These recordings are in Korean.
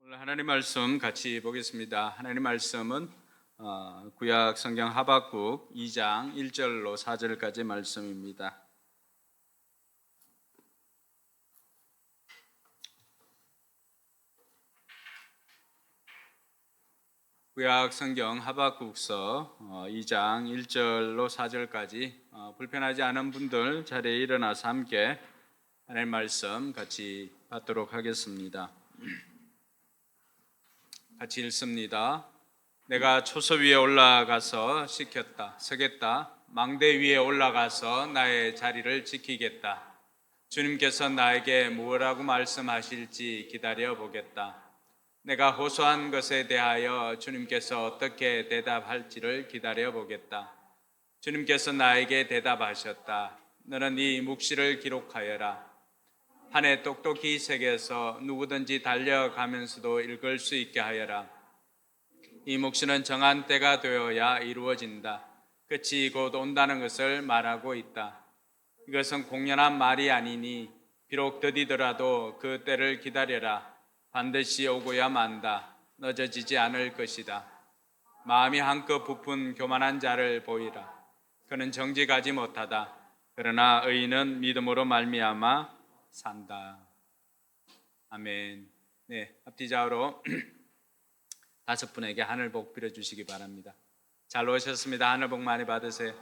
오늘 하나님 말씀 같이 보겠습니다. 하나님 말씀은 구약 성경 하박국 2장 1절로 4절까지 말씀입니다. 구약 성경 하박국서 2장 1절로 4절까지 불편하지 않은 분들 자리에 일어나서 함께 하나님 말씀 같이 받도록 하겠습니다. 같이 읽습니다. 내가 초소 위에 올라가서 서겠다. 망대 위에 올라가서 나의 자리를 지키겠다. 주님께서 나에게 무엇라고 말씀하실지 기다려 보겠다. 내가 호소한 것에 대하여 주님께서 어떻게 대답할지를 기다려 보겠다. 주님께서 나에게 대답하셨다. 너는 이 묵시를 기록하여라. 판에 똑똑히 새겨서 누구든지 달려가면서도 읽을 수 있게 하여라. 이 묵시는 정한 때가 되어야 이루어진다. 끝이 곧 온다는 것을 말하고 있다. 이것은 공연한 말이 아니니 비록 더디더라도 그 때를 기다려라. 반드시 오고야 만다. 늦어지지 않을 것이다. 마음이 한껏 부푼 교만한 자를 보이라. 그는 정직하지 못하다. 그러나 의인은 믿음으로 말미암아 산다. 아멘. 네, 앞뒤 좌우로 5분에게 하늘 복 빌어주시기 바랍니다. 잘 오셨습니다. 하늘 복 많이 받으세요.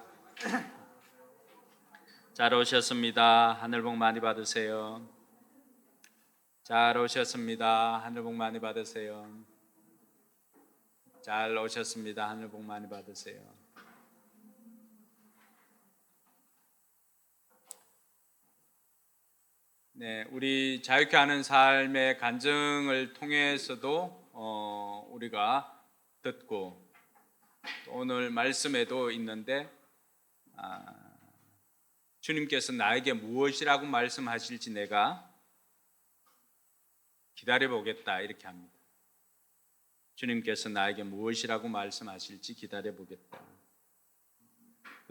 잘 오셨습니다. 하늘 복 많이 받으세요. 잘 오셨습니다. 하늘 복 많이 받으세요. 잘 오셨습니다. 하늘 복 많이 받으세요. 네, 우리 자유케 하는 삶의 간증을 통해서도 우리가 듣고 오늘 말씀에도 있는데 주님께서 나에게 무엇이라고 말씀하실지 내가 기다려보겠다 이렇게 합니다. 주님께서 나에게 무엇이라고 말씀하실지 기다려보겠다.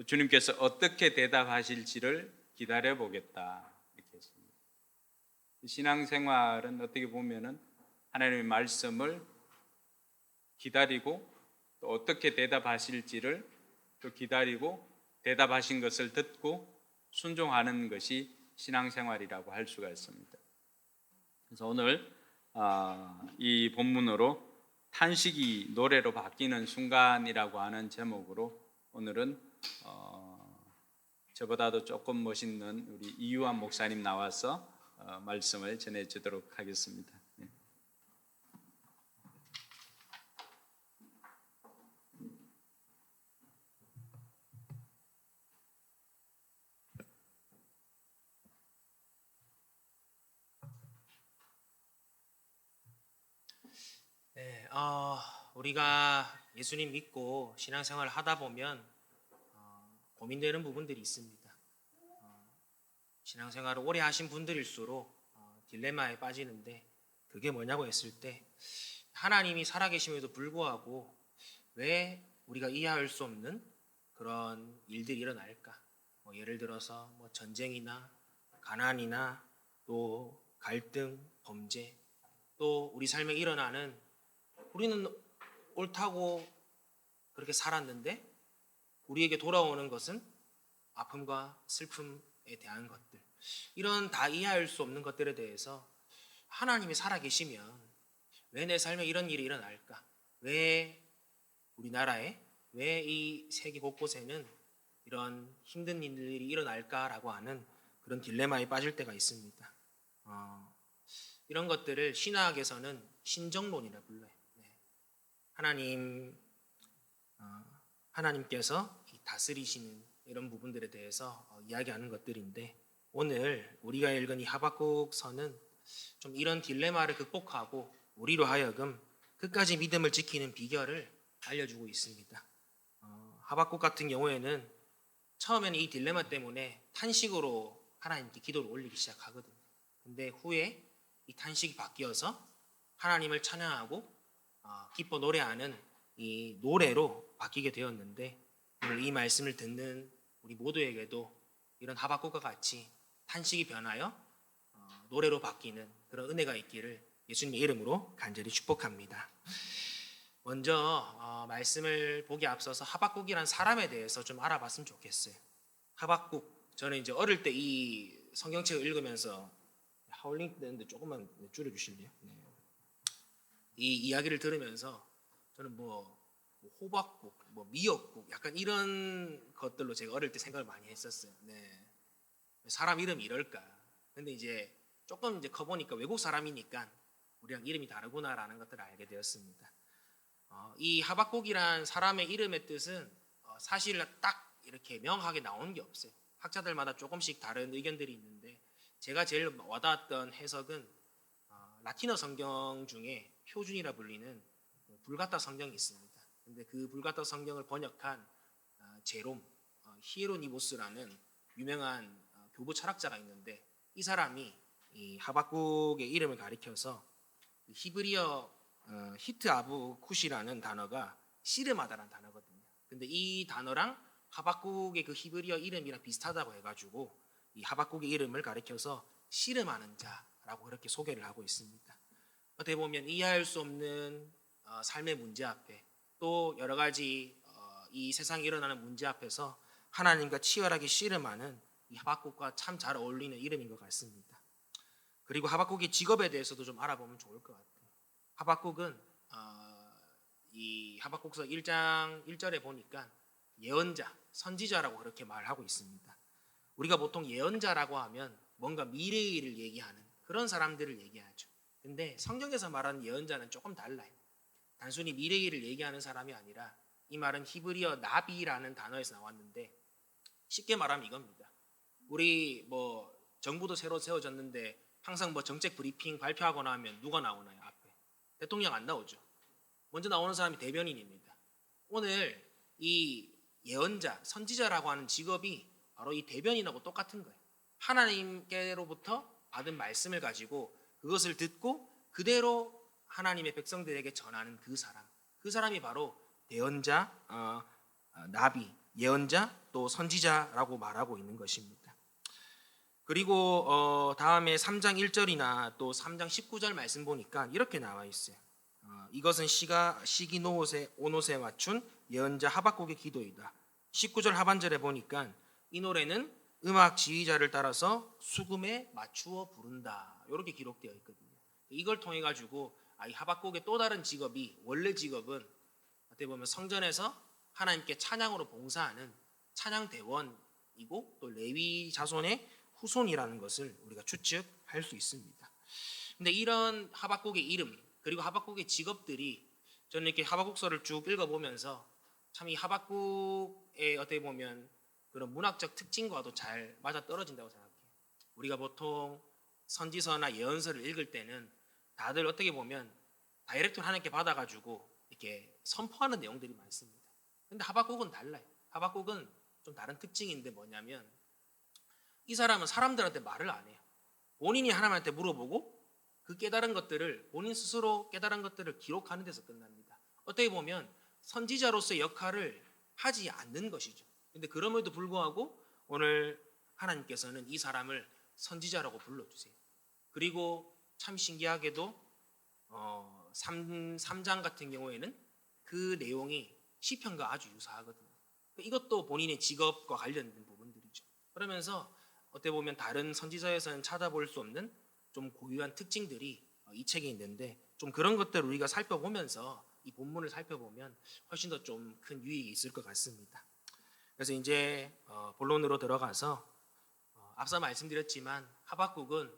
주님께서 어떻게 대답하실지를 기다려보겠다. 신앙생활은 어떻게 보면은 하나님의 말씀을 기다리고 또 어떻게 대답하실지를 또 기다리고 대답하신 것을 듣고 순종하는 것이 신앙생활이라고 할 수가 있습니다. 그래서 오늘 이 본문으로 탄식이 노래로 바뀌는 순간이라고 하는 제목으로 오늘은 저보다도 조금 멋있는 우리 이유한 목사님 나와서 말씀을 전해주도록 하겠습니다. 네, 우리가 예수님 믿고 신앙생활을 하다 보면 고민되는 부분들이 있습니다. 신앙생활을 오래 하신 분들일수록 딜레마에 빠지는데 그게 뭐냐고 했을 때 하나님이 살아계심에도 불구하고 왜 우리가 이해할 수 없는 그런 일들이 일어날까? 예를 들어서 전쟁이나 가난이나 또 갈등, 범죄 또 우리 삶에 일어나는 우리는 옳다고 그렇게 살았는데 우리에게 돌아오는 것은 아픔과 슬픔에 대한 것들, 이런 다 이해할 수 없는 것들에 대해서 하나님이 살아계시면 왜 내 삶에 이런 일이 일어날까? 왜 우리나라에, 왜 이 세계 곳곳에는 이런 힘든 일들이 일어날까라고 하는 그런 딜레마에 빠질 때가 있습니다. 이런 것들을 신학에서는 신정론이라 불러요. 하나님께서 다스리시는 이런 부분들에 대해서 이야기하는 것들인데, 오늘 우리가 읽은 이 하박국서는 좀 이런 딜레마를 극복하고 우리로 하여금 끝까지 믿음을 지키는 비결을 알려주고 있습니다. 하박국 같은 경우에는 처음에는 이 딜레마 때문에 탄식으로 하나님께 기도를 올리기 시작하거든요. 근데 후에 이 탄식이 바뀌어서 하나님을 찬양하고 기뻐 노래하는 이 노래로 바뀌게 되었는데, 오늘 이 말씀을 듣는 우리 모두에게도 이런 하박국과 같이 탄식이 변하여 노래로 바뀌는 그런 은혜가 있기를 예수님의 이름으로 간절히 축복합니다. 먼저 말씀을 보기 앞서서 하박국이란 사람에 대해서 좀 알아봤으면 좋겠어요. 하박국, 저는 이제 어릴 때 이 성경책을 읽으면서 하울링 되는데 조금만 줄여주실래요? 네. 이 이야기를 들으면서 저는 뭐 호박국, 뭐 미역국, 약간 이런 것들로 제가 어릴 때 생각을 많이 했었어요. 네. 사람 이름이 이럴까? 근데 이제 조금 이제 커보니까 외국 사람이니까 우리랑 이름이 다르구나라는 것들을 알게 되었습니다. 이 하박국이란 사람의 이름의 뜻은 사실 딱 이렇게 명확하게 나오는 게 없어요. 학자들마다 조금씩 다른 의견들이 있는데 제가 제일 와닿았던 해석은 라틴어 성경 중에 표준이라 불리는 불가타 성경이 있습니다. 근데 그 불가타 성경을 번역한 제롬 히에로니모스라는 유명한 교부 철학자가 있는데 이 사람이 이 하박국의 이름을 가리켜서 히브리어 히트 아부 쿠시라는 단어가 씨름하다라는 단어거든요. 근데 이 단어랑 하박국의 그 히브리어 이름이랑 비슷하다고 해가지고 이 하박국의 이름을 가리켜서 씨름하는 자라고 그렇게 소개를 하고 있습니다. 어떻게 보면 이해할 수 없는 삶의 문제 앞에 또 여러 가지 이 세상에 일어나는 문제 앞에서 하나님과 치열하게 씨름하는 이 하박국과 참 잘 어울리는 이름인 것 같습니다. 그리고 하박국의 직업에 대해서도 좀 알아보면 좋을 것 같아요. 하박국은 이 하박국서 1장 1절에 보니까 예언자, 선지자라고 그렇게 말하고 있습니다. 우리가 보통 예언자라고 하면 뭔가 미래의 일을 얘기하는 그런 사람들을 얘기하죠. 근데 성경에서 말하는 예언자는 조금 달라요. 단순히 미래의 일을 얘기하는 사람이 아니라 이 말은 히브리어 나비라는 단어에서 나왔는데 쉽게 말하면 이겁니다. 우리 뭐 정부도 새로 세워졌는데 항상 뭐 정책 브리핑 발표하고 나면 누가 나오나요? 앞에 대통령 안 나오죠. 먼저 나오는 사람이 대변인입니다. 오늘 이 예언자, 선지자라고 하는 직업이 바로 이 대변인하고 똑같은 거예요. 하나님께로부터 받은 말씀을 가지고 그것을 듣고 그대로 하나님의 백성들에게 전하는 그 사람이 바로 대언자, 나비, 예언자, 또 선지자라고 말하고 있는 것입니다. 그리고 다음에 3장 1절이나 또 3장 19절 말씀 보니까 이렇게 나와 있어요. 이것은 시기 오노세 맞춘 예언자 하박국의 기도이다. 19절 하반절에 보니까 이 노래는 음악 지휘자를 따라서 수금에 맞추어 부른다. 이렇게 기록되어 있거든요. 이걸 통해 가지고 이 하박국의 또 다른 직업이 원래 직업은 어떻게 보면 성전에서 하나님께 찬양으로 봉사하는 찬양대원이고 또 레위 자손의 후손이라는 것을 우리가 추측할 수 있습니다. 근데 이런 하박국의 이름 그리고 하박국의 직업들이 저는 이렇게 하박국서를 쭉 읽어보면서 참 이 하박국의 어떻게 보면 그런 문학적 특징과도 잘 맞아 떨어진다고 생각해요. 우리가 보통 선지서나 예언서를 읽을 때는 다들 어떻게 보면 다이렉트로 하나님께 받아가지고 이렇게 선포하는 내용들이 많습니다. 근데 하박국은 달라요. 하박국은 좀 다른 특징인데 뭐냐면 이 사람은 사람들한테 말을 안 해요. 본인이 하나님한테 물어보고 그 깨달은 것들을 본인 스스로 깨달은 것들을 기록하는 데서 끝납니다. 어떻게 보면 선지자로서의 역할을 하지 않는 것이죠. 근데 그럼에도 불구하고 오늘 하나님께서는 이 사람을 선지자라고 불러주세요. 그리고 참 신기하게도 3장 같은 경우에는 그 내용이 시편과 아주 유사하거든요. 이것도 본인의 직업과 관련된 부분들이죠. 그러면서 어떻게 보면 다른 선지서에서는 찾아볼 수 없는 좀 고유한 특징들이 이 책에 있는데 좀 그런 것들을 우리가 살펴보면서 이 본문을 살펴보면 훨씬 더 좀 큰 유익이 있을 것 같습니다. 그래서 이제 본론으로 들어가서 앞서 말씀드렸지만 하박국은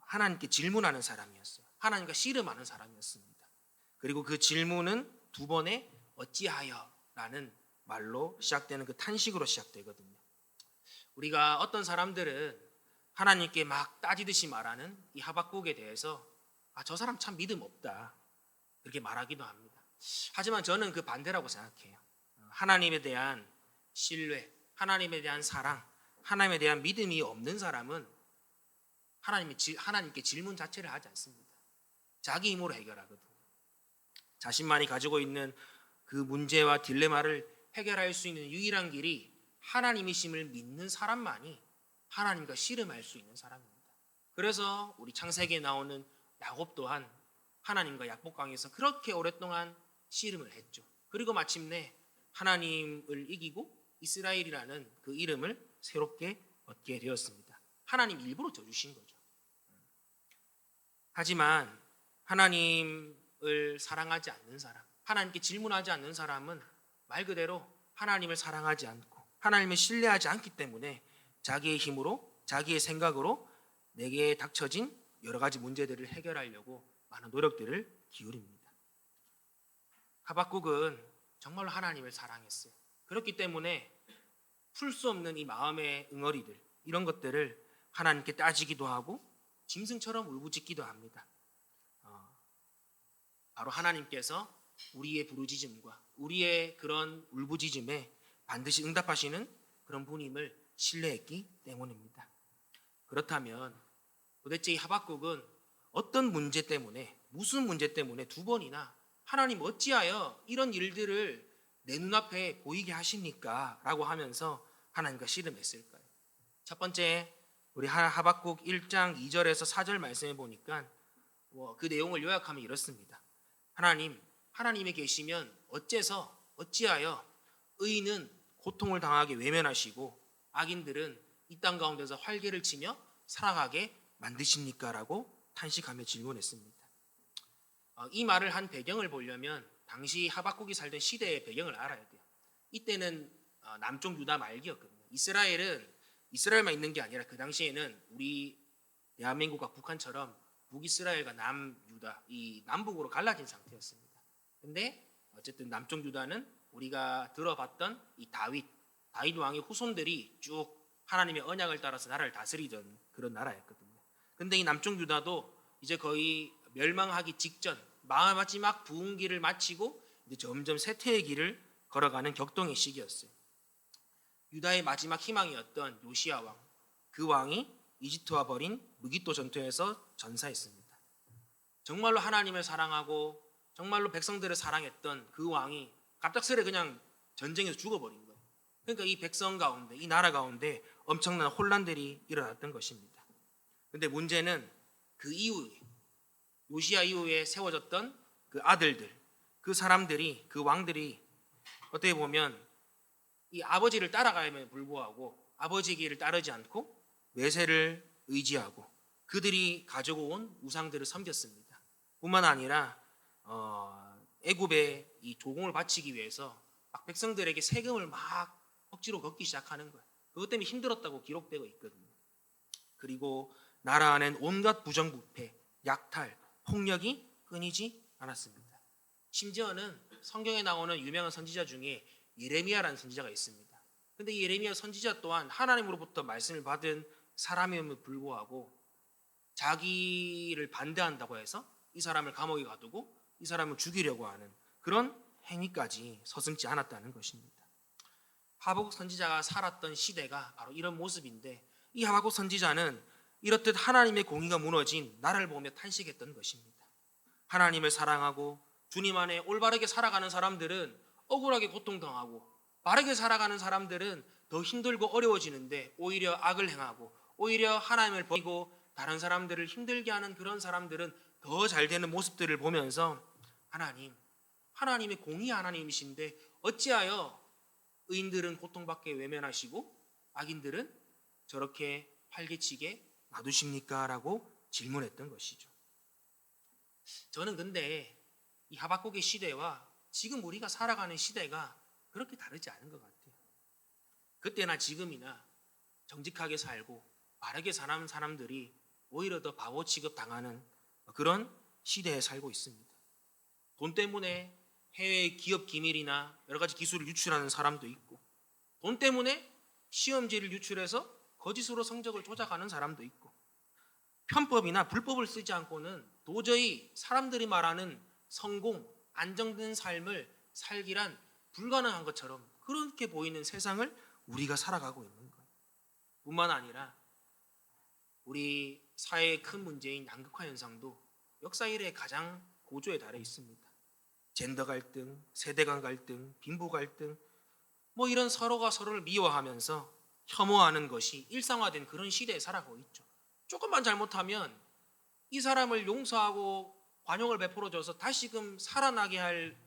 하나님께 질문하는 사람이었어요. 하나님과 씨름하는 사람이었습니다. 그리고 그 질문은 두 번의 어찌하여라는 말로 시작되는 그 탄식으로 시작되거든요. 우리가 어떤 사람들은 하나님께 막 따지듯이 말하는 이 하박국에 대해서 저 사람 참 믿음 없다 그렇게 말하기도 합니다. 하지만 저는 그 반대라고 생각해요. 하나님에 대한 신뢰, 하나님에 대한 사랑, 하나님에 대한 믿음이 없는 사람은 하나님께 질문 자체를 하지 않습니다. 자기 힘으로 해결하거든요. 자신만이 가지고 있는 그 문제와 딜레마를 해결할 수 있는 유일한 길이 하나님이심을 믿는 사람만이 하나님과 씨름할 수 있는 사람입니다. 그래서 우리 창세기에 나오는 야곱 또한 하나님과 약복강에서 그렇게 오랫동안 씨름을 했죠. 그리고 마침내 하나님을 이기고 이스라엘이라는 그 이름을 새롭게 얻게 되었습니다. 하나님 일부러 져주신 거죠. 하지만 하나님을 사랑하지 않는 사람, 하나님께 질문하지 않는 사람은 말 그대로 하나님을 사랑하지 않고 하나님을 신뢰하지 않기 때문에 자기의 힘으로, 자기의 생각으로 내게 닥쳐진 여러 가지 문제들을 해결하려고 많은 노력들을 기울입니다. 하박국은 정말로 하나님을 사랑했어요. 그렇기 때문에 풀 수 없는 이 마음의 응어리들, 이런 것들을 하나님께 따지기도 하고 짐승처럼 울부짖기도 합니다. 바로 하나님께서 우리의 부르짖음과 우리의 그런 울부짖음에 반드시 응답하시는 그런 분임을 신뢰했기 때문입니다. 그렇다면 도대체 이 하박국은 어떤 문제 때문에, 무슨 문제 때문에 두 번이나 하나님 어찌하여 이런 일들을 내 눈앞에 보이게 하십니까? 라고 하면서 하나님과 씨름했을까요? 첫 번째, 우리 하박국 1장 2절에서 4절 말씀해 보니까 그 내용을 요약하면 이렇습니다. 하나님에 계시면 어찌하여 의인은 고통을 당하게 외면하시고 악인들은 이 땅 가운데서 활개를 치며 살아가게 만드십니까? 라고 탄식하며 질문했습니다. 이 말을 한 배경을 보려면 당시 하박국이 살던 시대의 배경을 알아야 돼요. 이때는 남쪽 유다 말기였거든요. 이스라엘만 있는 게 아니라 그 당시에는 우리 대한민국과 북한처럼 북이스라엘과 남유다, 이 남북으로 갈라진 상태였습니다. 근데 어쨌든 남쪽 유다는 우리가 들어봤던 이 다윗 왕의 후손들이 쭉 하나님의 언약을 따라서 나라를 다스리던 그런 나라였거든요. 근데 이 남쪽 유다도 이제 거의 멸망하기 직전, 마지막 부흥기를 마치고 이제 점점 쇠퇴의 길을 걸어가는 격동의 시기였어요. 유다의 마지막 희망이었던 요시야 왕, 그 왕이 이집트와 벌인 무기또 전투에서 전사했습니다. 정말로 하나님을 사랑하고 정말로 백성들을 사랑했던 그 왕이 갑작스레 그냥 전쟁에서 죽어버린 거예요. 그러니까 이 백성 가운데, 이 나라 가운데 엄청난 혼란들이 일어났던 것입니다. 근데 문제는 그 이후에, 요시야 이후에 세워졌던 그 아들들, 그 사람들이, 그 왕들이 어떻게 보면 이 아버지를 따라가임에 불구하고 아버지 길을 따르지 않고 외세를 의지하고 그들이 가지고 온 우상들을 섬겼습니다. 뿐만 아니라 애굽의 이 조공을 바치기 위해서 막 백성들에게 세금을 막 억지로 걷기 시작하는 거예요. 그것 때문에 힘들었다고 기록되고 있거든요. 그리고 나라 안엔 온갖 부정부패, 약탈, 폭력이 끊이지 않았습니다. 심지어는 성경에 나오는 유명한 선지자 중에 예레미야라는 선지자가 있습니다. 근데 이 예레미야 선지자 또한 하나님으로부터 말씀을 받은 사람임에도 불구하고 자기를 반대한다고 해서 이 사람을 감옥에 가두고 이 사람을 죽이려고 하는 그런 행위까지 서슴지 않았다는 것입니다. 하박국 선지자가 살았던 시대가 바로 이런 모습인데 이 하박국 선지자는 이렇듯 하나님의 공의가 무너진 나라를 보며 탄식했던 것입니다. 하나님을 사랑하고 주님 안에 올바르게 살아가는 사람들은 억울하게 고통당하고 바르게 살아가는 사람들은 더 힘들고 어려워지는데 오히려 악을 행하고 오히려 하나님을 버리고 다른 사람들을 힘들게 하는 그런 사람들은 더 잘 되는 모습들을 보면서 하나님의 공의 하나님이신데 어찌하여 의인들은 고통받게 외면하시고 악인들은 저렇게 활개치게 놔두십니까? 라고 질문했던 것이죠. 저는 근데 이 하박국의 시대와 지금 우리가 살아가는 시대가 그렇게 다르지 않은 것 같아요. 그때나 지금이나 정직하게 살고 바르게 사는 사람들이 오히려 더 바보 취급 당하는 그런 시대에 살고 있습니다. 돈 때문에 해외 기업 기밀이나 여러 가지 기술을 유출하는 사람도 있고 돈 때문에 시험지를 유출해서 거짓으로 성적을 조작하는 사람도 있고 편법이나 불법을 쓰지 않고는 도저히 사람들이 말하는 성공, 안정된 삶을 살기란 불가능한 것처럼 그렇게 보이는 세상을 우리가 살아가고 있는 거예요. 뿐만 아니라 우리 사회의 큰 문제인 양극화 현상도 역사 이래 가장 고조에 달해 있습니다. 젠더 갈등, 세대 간 갈등, 빈부 갈등 이런 서로가 서로를 미워하면서 혐오하는 것이 일상화된 그런 시대에 살아가고 있죠. 조금만 잘못하면 이 사람을 용서하고 관용을 베풀어줘서 다시금 살아나게 할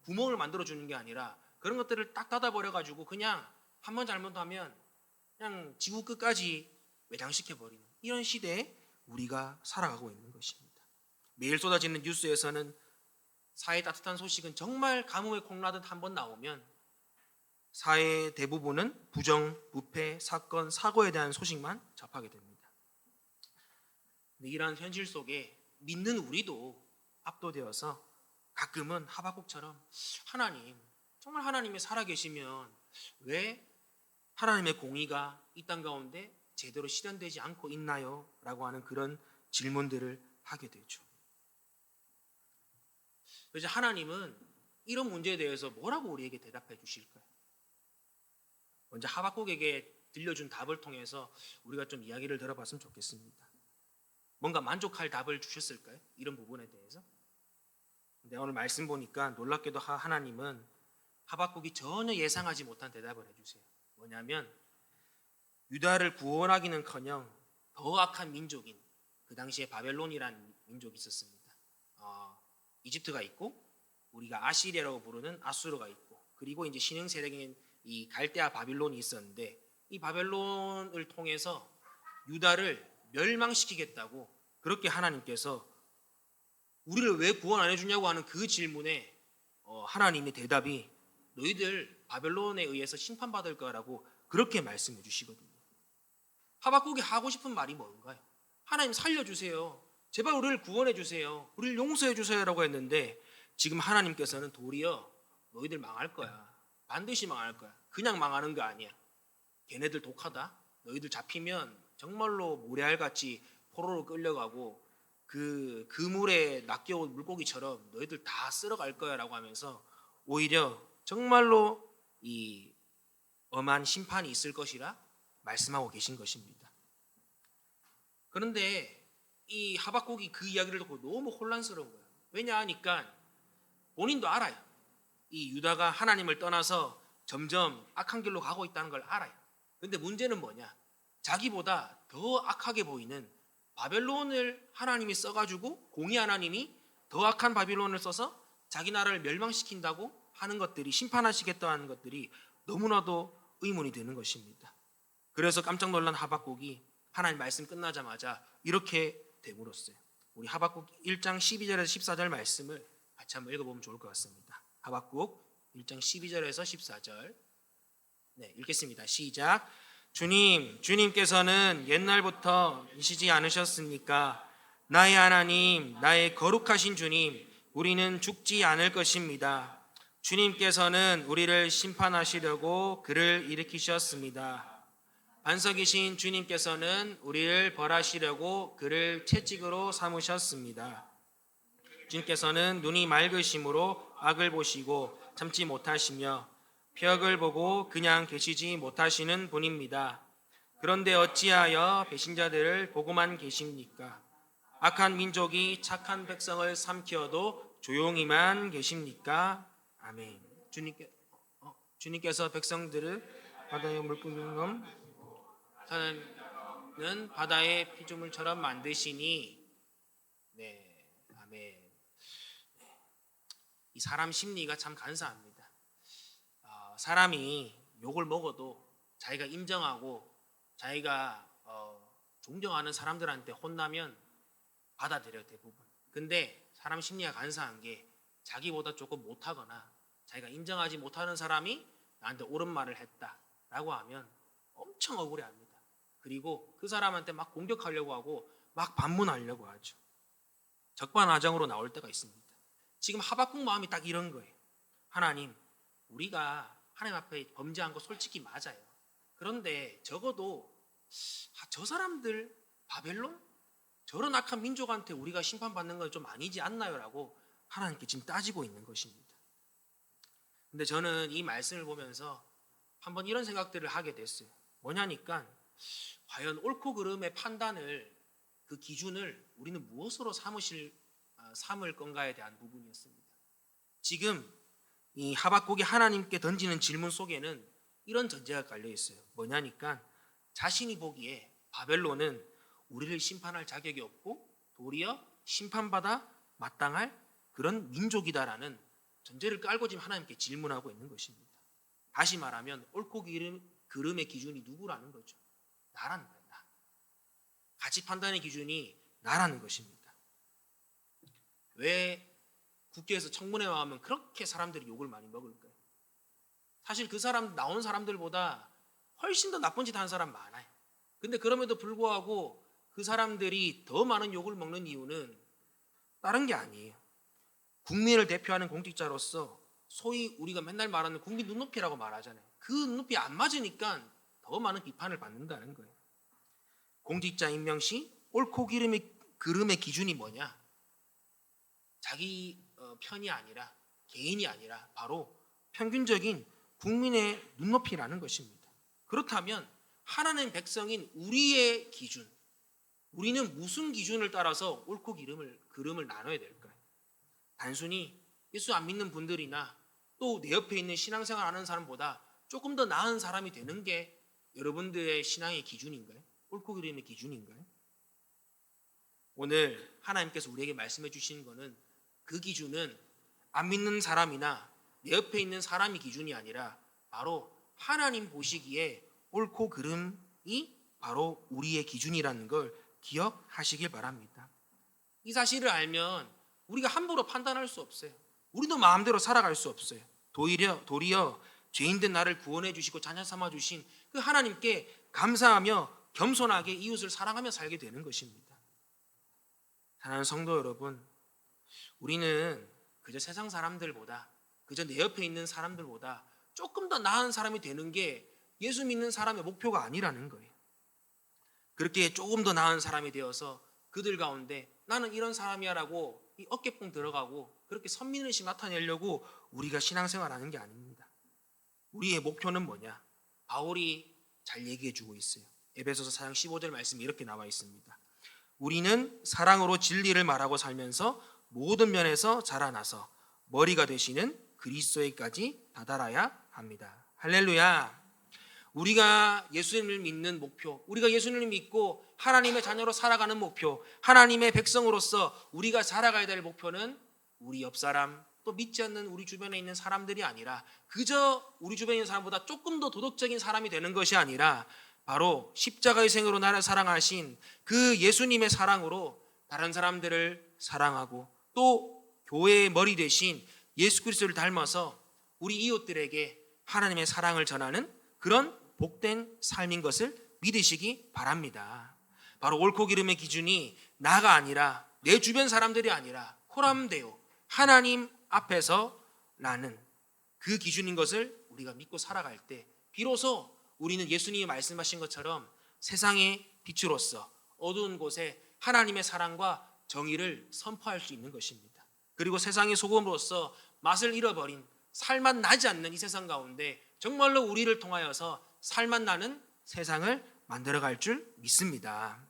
구멍을 만들어주는 게 아니라 그런 것들을 딱 닫아버려가지고 그냥 한 번 잘못하면 그냥 지구 끝까지 매장시켜버리는 이런 시대에 우리가 살아가고 있는 것입니다. 매일 쏟아지는 뉴스에서는 사회 따뜻한 소식은 정말 가뭄에 콩나듯 한 번 나오면 사회의 대부분은 부정, 부패, 사건, 사고에 대한 소식만 접하게 됩니다. 근데 이러한 현실 속에 믿는 우리도 압도되어서 가끔은 하박국처럼 하나님, 정말 하나님이 살아계시면 왜 하나님의 공의가 이 땅 가운데 제대로 실현되지 않고 있나요? 라고 하는 그런 질문들을 하게 되죠. 그래서 하나님은 이런 문제에 대해서 뭐라고 우리에게 대답해 주실까요? 먼저 하박국에게 들려준 답을 통해서 우리가 좀 이야기를 들어봤으면 좋겠습니다. 뭔가 만족할 답을 주셨을까요? 이런 부분에 대해서. 근데 오늘 말씀 보니까 놀랍게도 하나님은 하박국이 전혀 예상하지 못한 대답을 해주세요. 뭐냐면 유다를 구원하기는커녕 더 악한 민족인 그 당시에 바벨론이라는 민족이 있었습니다. 이집트가 있고 우리가 아시리아라고 부르는 아수르가 있고 그리고 이제 신흥 세력인 이 갈대아 바빌론이 있었는데 이 바벨론을 통해서 유다를 멸망시키겠다고 그렇게 하나님께서 우리를 왜 구원 안 해주냐고 하는 그 질문에 하나님의 대답이 너희들 바벨론에 의해서 심판받을 거라고 그렇게 말씀해 주시거든요. 하박국이 하고 싶은 말이 뭔가요? 하나님 살려주세요. 제발 우리를 구원해 주세요. 우리를 용서해 주세요라고 했는데 지금 하나님께서는 도리어 너희들 망할 거야. 반드시 망할 거야. 그냥 망하는 거 아니야. 걔네들 독하다. 너희들 잡히면 정말로 모래알같이 포로로 끌려가고 그 물에 낚여온 물고기처럼 너희들 다 쓸어갈 거야 라고 하면서 오히려 정말로 이 엄한 심판이 있을 것이라 말씀하고 계신 것입니다. 그런데 이 하박국이 그 이야기를 듣고 너무 혼란스러운 거예요. 왜냐 하니까 본인도 알아요. 이 유다가 하나님을 떠나서 점점 악한 길로 가고 있다는 걸 알아요. 그런데 문제는 뭐냐? 자기보다 더 악하게 보이는 바벨론을 하나님이 써가지고 공의 하나님이 더 악한 바빌론을 써서 자기 나라를 멸망시킨다고 하는 것들이 심판하시겠다는 것들이 너무나도 의문이 되는 것입니다. 그래서 깜짝 놀란 하박국이 하나님 말씀 끝나자마자 이렇게 되물었어요. 우리 하박국 1장 12절에서 14절 말씀을 같이 한번 읽어보면 좋을 것 같습니다. 하박국 1장 12절에서 14절 읽겠습니다. 시작. 주님께서는 옛날부터 이시지 않으셨습니까? 나의 하나님, 나의 거룩하신 주님, 우리는 죽지 않을 것입니다. 주님께서는 우리를 심판하시려고 그를 일으키셨습니다. 반석이신 주님께서는 우리를 벌하시려고 그를 채찍으로 삼으셨습니다. 주님께서는 눈이 맑으심으로 악을 보시고 참지 못하시며 벽을 보고 그냥 계시지 못하시는 분입니다. 그런데 어찌하여 배신자들을 보고만 계십니까? 악한 민족이 착한 백성을 삼키어도 조용히만 계십니까? 아멘. 주님께서 백성들을 바다의 물고기처럼 사는 바다의 피조물처럼 만드시니 아멘. 이 사람 심리가 참 간사합니다. 사람이 욕을 먹어도 자기가 인정하고 자기가 존경하는 사람들한테 혼나면 받아들여요, 대부분. 근데 사람 심리가 간사한 게 자기보다 조금 못하거나 자기가 인정하지 못하는 사람이 나한테 옳은 말을 했다라고 하면 엄청 억울해합니다. 그리고 그 사람한테 막 공격하려고 하고 막 반문하려고 하죠. 적반하장으로 나올 때가 있습니다. 지금 하박국 마음이 딱 이런 거예요. 하나님, 우리가 하나님 앞에 범죄한 거 솔직히 맞아요. 그런데 적어도 저 사람들 바벨론? 저런 악한 민족한테 우리가 심판받는 건 좀 아니지 않나요? 라고 하나님께 지금 따지고 있는 것입니다. 근데 저는 이 말씀을 보면서 한번 이런 생각들을 하게 됐어요. 뭐냐니까 과연 옳고 그름의 판단을 그 기준을 우리는 무엇으로 삼을 건가에 대한 부분이었습니다. 지금 이 하박국이 하나님께 던지는 질문 속에는 이런 전제가 깔려 있어요. 뭐냐니까 자신이 보기에 바벨론은 우리를 심판할 자격이 없고 도리어 심판받아 마땅할 그런 민족이다라는 전제를 깔고 지금 하나님께 질문하고 있는 것입니다. 다시 말하면 옳고 그름의 기준이 누구라는 거죠? 나라는 거예요. 나. 가치 판단의 기준이 나라는 것입니다. 왜 국회에서 청문회 나오면 그렇게 사람들이 욕을 많이 먹을까요? 사실 그 사람 나온 사람들보다 훨씬 더 나쁜 짓 하는 사람 많아요. 근데 그럼에도 불구하고 그 사람들이 더 많은 욕을 먹는 이유는 다른 게 아니에요. 국민을 대표하는 공직자로서 소위 우리가 맨날 말하는 국민 눈높이라고 말하잖아요. 그 눈높이 안 맞으니까 더 많은 비판을 받는다는 거예요. 공직자 임명 시 옳고 그름의 기준이 뭐냐? 자기 편이 아니라 개인이 아니라 바로 평균적인 국민의 눈높이라는 것입니다. 그렇다면 하나님 백성인 우리의 기준, 우리는 무슨 기준을 따라서 옳고 그름을 나눠야 될까요? 단순히 예수 안 믿는 분들이나 또 내 옆에 있는 신앙생활 하는 사람보다 조금 더 나은 사람이 되는 게 여러분들의 신앙의 기준인가요? 옳고 그름의 기준인가요? 오늘 하나님께서 우리에게 말씀해 주신 거는 그 기준은 안 믿는 사람이나 내 옆에 있는 사람이 기준이 아니라 바로 하나님 보시기에 옳고 그름이 바로 우리의 기준이라는 걸 기억하시길 바랍니다. 이 사실을 알면 우리가 함부로 판단할 수 없어요. 우리도 마음대로 살아갈 수 없어요. 도리어 죄인된 나를 구원해 주시고 자녀 삼아 주신 그 하나님께 감사하며 겸손하게 이웃을 사랑하며 살게 되는 것입니다. 사랑하는 성도 여러분, 우리는 그저 세상 사람들보다, 그저 내 옆에 있는 사람들보다 조금 더 나은 사람이 되는 게 예수 믿는 사람의 목표가 아니라는 거예요. 그렇게 조금 더 나은 사람이 되어서 그들 가운데 나는 이런 사람이야 라고 이 어깨뽕 들어가고 그렇게 선민의식 나타내려고 우리가 신앙생활하는 게 아닙니다. 우리의 목표는 뭐냐? 바울이 잘 얘기해 주고 있어요. 에베소서 4장 15절 말씀이 이렇게 나와 있습니다. 우리는 사랑으로 진리를 말하고 살면서 모든 면에서 자라나서 머리가 되시는 그리스도에까지 다다라야 합니다. 할렐루야. 우리가 예수님을 믿는 목표, 우리가 예수님을 믿고 하나님의 자녀로 살아가는 목표, 하나님의 백성으로서 우리가 살아가야 될 목표는 우리 옆 사람, 또 믿지 않는 우리 주변에 있는 사람들이 아니라 그저 우리 주변에 있는 사람보다 조금 더 도덕적인 사람이 되는 것이 아니라 바로 십자가의 생으로 나를 사랑하신 그 예수님의 사랑으로 다른 사람들을 사랑하고 또 교회의 머리 대신 예수 그리스도를 닮아서 우리 이웃들에게 하나님의 사랑을 전하는 그런 복된 삶인 것을 믿으시기 바랍니다. 바로 옳고 그름의 기준이 나가 아니라 내 주변 사람들이 아니라 코람데오 하나님 앞에서 나는 그 기준인 것을 우리가 믿고 살아갈 때 비로소 우리는 예수님이 말씀하신 것처럼 세상의 빛으로서 어두운 곳에 하나님의 사랑과 정의를 선포할 수 있는 것입니다. 그리고 세상의 소금으로서 맛을 잃어버린 살맛 나지 않는 이 세상 가운데 정말로 우리를 통하여서 살맛 나는 세상을 만들어갈 줄 믿습니다.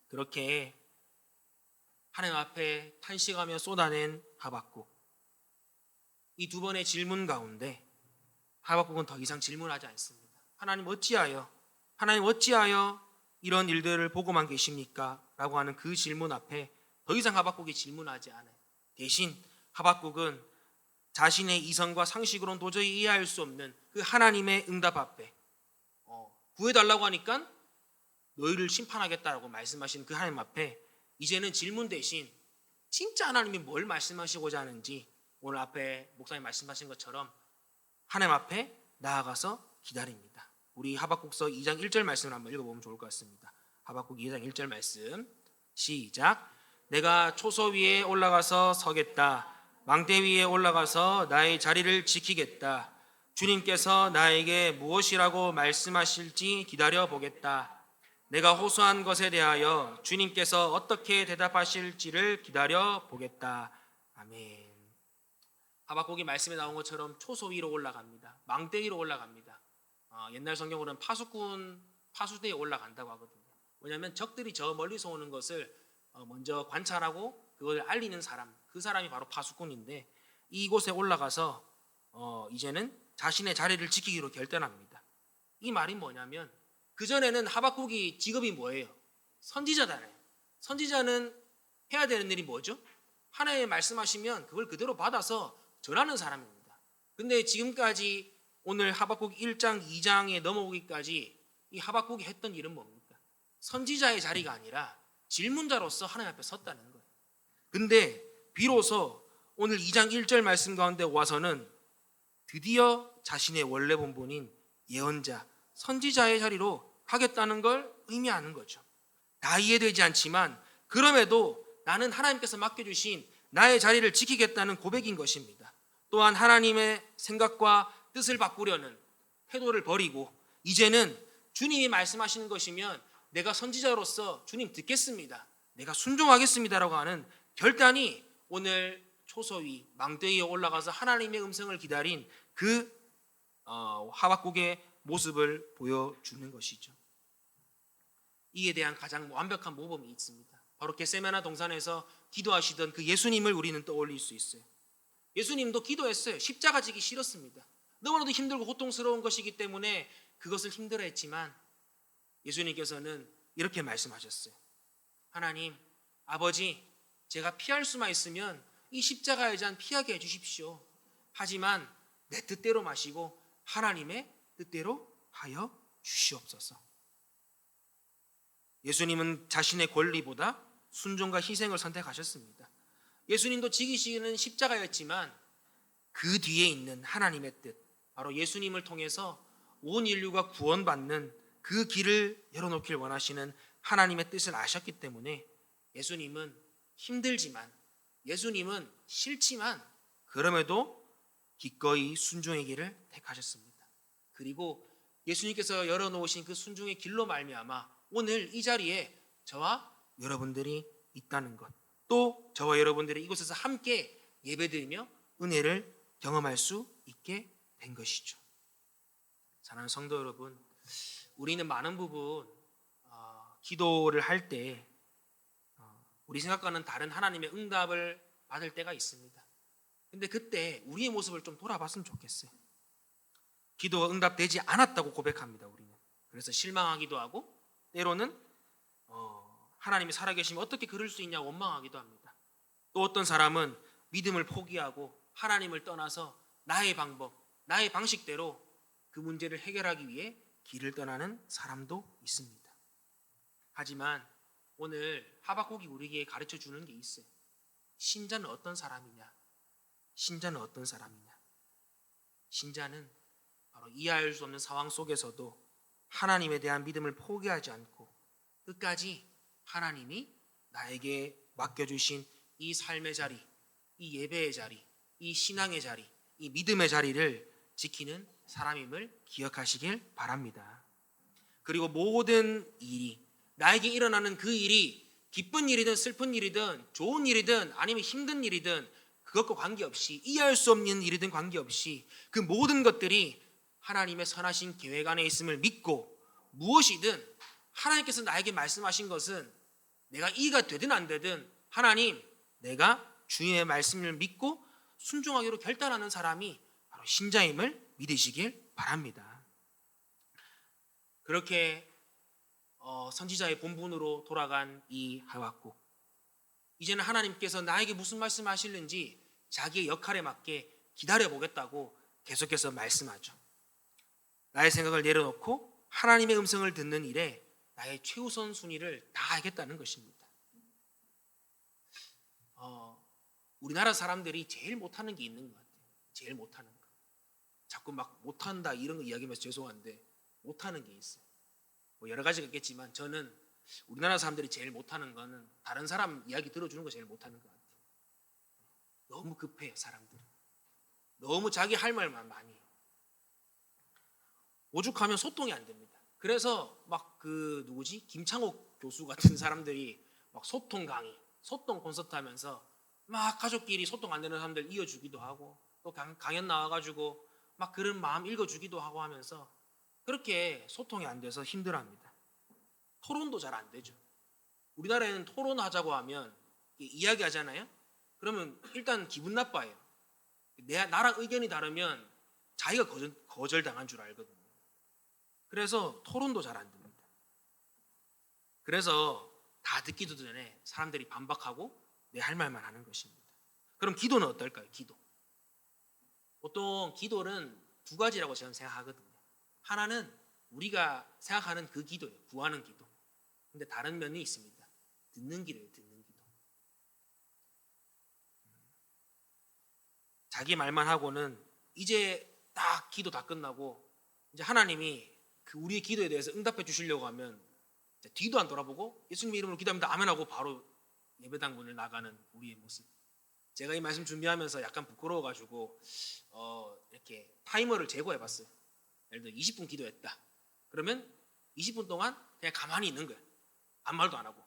그렇게 하나님 앞에 탄식하며 쏟아낸 하박국, 이 두 번의 질문 가운데 하박국은 더 이상 질문하지 않습니다. 하나님 어찌하여 이런 일들을 보고만 계십니까? 라고 하는 그 질문 앞에 더 이상 하박국이 질문하지 않아요. 대신 하박국은 자신의 이성과 상식으로는 도저히 이해할 수 없는 그 하나님의 응답 앞에 구해달라고 하니까 너희를 심판하겠다라고 말씀하신 그 하나님 앞에 이제는 질문 대신 진짜 하나님이 뭘 말씀하시고자 하는지 오늘 앞에 목사님 말씀하신 것처럼 하나님 앞에 나아가서 기다립니다. 우리 하박국서 2장 1절 말씀을 한번 읽어보면 좋을 것 같습니다. 하박국 2장 1절 말씀 시작. 내가 초소 위에 올라가서 서겠다. 망대 위에 올라가서 나의 자리를 지키겠다. 주님께서 나에게 무엇이라고 말씀하실지 기다려 보겠다. 내가 호소한 것에 대하여 주님께서 어떻게 대답하실지를 기다려 보겠다. 아멘. 하박국이 말씀에 나온 것처럼 초소 위로 올라갑니다. 망대 위로 올라갑니다. 옛날 성경으로는 파수대에 올라간다고 하거든요. 왜냐하면 적들이 저 멀리서 오는 것을 먼저 관찰하고 그걸 알리는 사람, 그 사람이 바로 파수꾼인데 이곳에 올라가서 이제는 자신의 자리를 지키기로 결단합니다. 이 말이 뭐냐면 그전에는 하박국이 직업이 뭐예요? 선지자잖아요. 선지자는 해야 되는 일이 뭐죠? 하나님의 말씀하시면 그걸 그대로 받아서 전하는 사람입니다. 근데 지금까지 오늘 하박국 1장 2장에 넘어오기까지 이 하박국이 했던 일은 뭡니까? 선지자의 자리가 아니라 질문자로서 하나님 앞에 섰다는 거예요. 근데 비로소 오늘 2장 1절 말씀 가운데 와서는 드디어 자신의 원래 본분인 예언자, 선지자의 자리로 가겠다는 걸 의미하는 거죠. 다 이해되지 않지만 그럼에도 나는 하나님께서 맡겨주신 나의 자리를 지키겠다는 고백인 것입니다. 또한 하나님의 생각과 뜻을 바꾸려는 태도를 버리고 이제는 주님이 말씀하시는 것이면 내가 선지자로서 주님 듣겠습니다, 내가 순종하겠습니다라고 하는 결단이 오늘 초소위 망대 위에 올라가서 하나님의 음성을 기다린 그 하박국의 모습을 보여주는 것이죠. 이에 대한 가장 완벽한 모범이 있습니다. 바로 겟세마네 동산에서 기도하시던 그 예수님을 우리는 떠올릴 수 있어요. 예수님도 기도했어요. 십자가 지기 싫었습니다. 너무나도 힘들고 고통스러운 것이기 때문에 그것을 힘들어했지만 예수님께서는 이렇게 말씀하셨어요. 하나님, 아버지, 제가 피할 수만 있으면 이 십자가의 잔 피하게 해주십시오. 하지만 내 뜻대로 마시고 하나님의 뜻대로 하여 주시옵소서. 예수님은 자신의 권리보다 순종과 희생을 선택하셨습니다. 예수님도 지기시는 십자가였지만 그 뒤에 있는 하나님의 뜻, 바로 예수님을 통해서 온 인류가 구원받는 그 길을 열어놓길 원하시는 하나님의 뜻을 아셨기 때문에 예수님은 힘들지만, 예수님은 싫지만 그럼에도 기꺼이 순종의 길을 택하셨습니다. 그리고 예수님께서 열어놓으신 그 순종의 길로 말미암아 오늘 이 자리에 저와 여러분들이 있다는 것, 또 저와 여러분들이 이곳에서 함께 예배드리며 은혜를 경험할 수 있게 된 것이죠. 사랑하는 성도 여러분, 우리는 많은 부분 기도를 할 때 우리 생각과는 다른 하나님의 응답을 받을 때가 있습니다. 근데 그때 우리의 모습을 좀 돌아봤으면 좋겠어요. 기도가 응답되지 않았다고 고백합니다. 우리는 그래서 실망하기도 하고 때로는 하나님이 살아계시면 어떻게 그럴 수 있냐고 원망하기도 합니다. 또 어떤 사람은 믿음을 포기하고 하나님을 떠나서 나의 방법, 나의 방식대로 그 문제를 해결하기 위해 길을 떠나는 사람도 있습니다. 하지만 오늘 하박국이 우리에게 가르쳐 주는 게 있어요. 신자는 어떤 사람이냐? 신자는 어떤 사람이냐? 신자는 바로 이해할 수 없는 상황 속에서도 하나님에 대한 믿음을 포기하지 않고 끝까지 하나님이 나에게 맡겨주신 이 삶의 자리, 이 예배의 자리, 이 신앙의 자리, 이 믿음의 자리를 지키는 사람임을 기억하시길 바랍니다. 그리고 모든 일이, 나에게 일어나는 그 일이 기쁜 일이든 슬픈 일이든 좋은 일이든 아니면 힘든 일이든 그것과 관계없이, 이해할 수 없는 일이든 관계없이 그 모든 것들이 하나님의 선하신 계획 안에 있음을 믿고 무엇이든 하나님께서 나에게 말씀하신 것은 내가 이해가 되든 안 되든 하나님, 내가 주의 말씀을 믿고 순종하기로 결단하는 사람이 바로 신자임을 믿으시길 바랍니다. 그렇게 선지자의 본분으로 돌아간 이 하박국, 이제는 하나님께서 나에게 무슨 말씀하실는지 자기의 역할에 맞게 기다려보겠다고 계속해서 말씀하죠. 나의 생각을 내려놓고 하나님의 음성을 듣는 일에 나의 최우선 순위를 다하겠다는 것입니다. 우리나라 사람들이 제일 못하는 게 있는 것 같아요. 제일 못하는 거. 자꾸 막 못한다 이런 거 이야기하면서 죄송한데 못하는 게 있어요. 뭐 여러 가지가 있겠지만 저는 우리나라 사람들이 제일 못하는 거는 다른 사람 이야기 들어주는 거 제일 못하는 것 같아요. 너무 급해요, 사람들은. 너무 자기 할 말만 많이 해요. 오죽하면 소통이 안 됩니다. 그래서 막 김창옥 교수 같은 사람들이 막 소통 강의, 소통 콘서트 하면서 막 가족끼리 소통 안 되는 사람들 이어주기도 하고 또 강연 나와가지고 막 그런 마음 읽어주기도 하고 하면서 그렇게 소통이 안 돼서 힘들어합니다. 토론도 잘 안 되죠. 우리나라에는 토론하자고 하면 이야기하잖아요. 그러면 일단 기분 나빠요. 나랑 의견이 다르면 자기가 거절당한 줄 알거든요. 그래서 토론도 잘 안 됩니다. 그래서 다 듣기도 전에 사람들이 반박하고 내 할 말만 하는 것입니다. 그럼 기도는 어떨까요? 기도. 보통 기도는 두 가지라고 저는 생각하거든요. 하나는 우리가 생각하는 그 기도예요. 구하는 기도. 근데 다른 면이 있습니다. 듣는 기도예요. 듣는 기도. 자기 말만 하고는 이제 딱 기도 다 끝나고 이제 하나님이 그 우리의 기도에 대해서 응답해 주시려고 하면 뒤도 안 돌아보고 예수님 이름으로 기도합니다 아멘하고 바로 예배당 문을 나가는 우리의 모습. 제가 이 말씀 준비하면서 약간 부끄러워가지고 이렇게 타이머를 제거해봤어요. 예를 들어 20분 기도했다. 그러면 20분 동안 그냥 가만히 있는 거예요. 아무 말도 안 하고.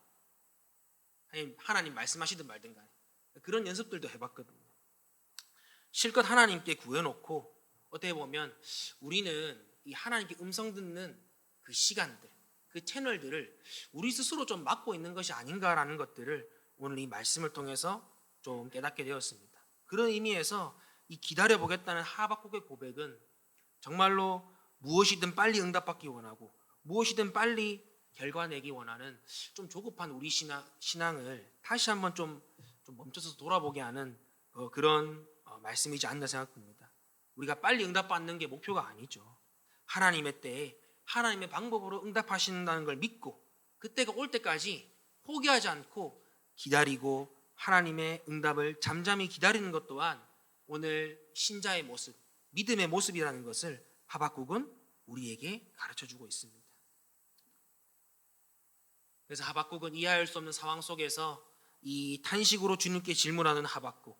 하나님 말씀하시든 말든 간에. 그런 연습들도 해봤거든요. 실컷 하나님께 구해놓고 어떻게 보면 우리는 이 하나님께 음성 듣는 그 시간들, 그 채널들을 우리 스스로 좀 막고 있는 것이 아닌가라는 것들을 오늘 이 말씀을 통해서 좀 깨닫게 되었습니다. 그런 의미에서 이 기다려보겠다는 하박국의 고백은 정말로 무엇이든 빨리 응답받기 원하고 무엇이든 빨리 결과 내기 원하는 좀 조급한 우리 신앙을 다시 한번 좀 멈춰서 돌아보게 하는 그런 말씀이지 않나 생각합니다. 우리가 빨리 응답받는 게 목표가 아니죠. 하나님의 때에 하나님의 방법으로 응답하신다는 걸 믿고 그때가 올 때까지 포기하지 않고 기다리고 하나님의 응답을 잠잠히 기다리는 것 또한 오늘 신자의 모습, 믿음의 모습이라는 것을 하박국은 우리에게 가르쳐주고 있습니다. 그래서 하박국은 이해할 수 없는 상황 속에서 이 탄식으로 주님께 질문하는 하박국,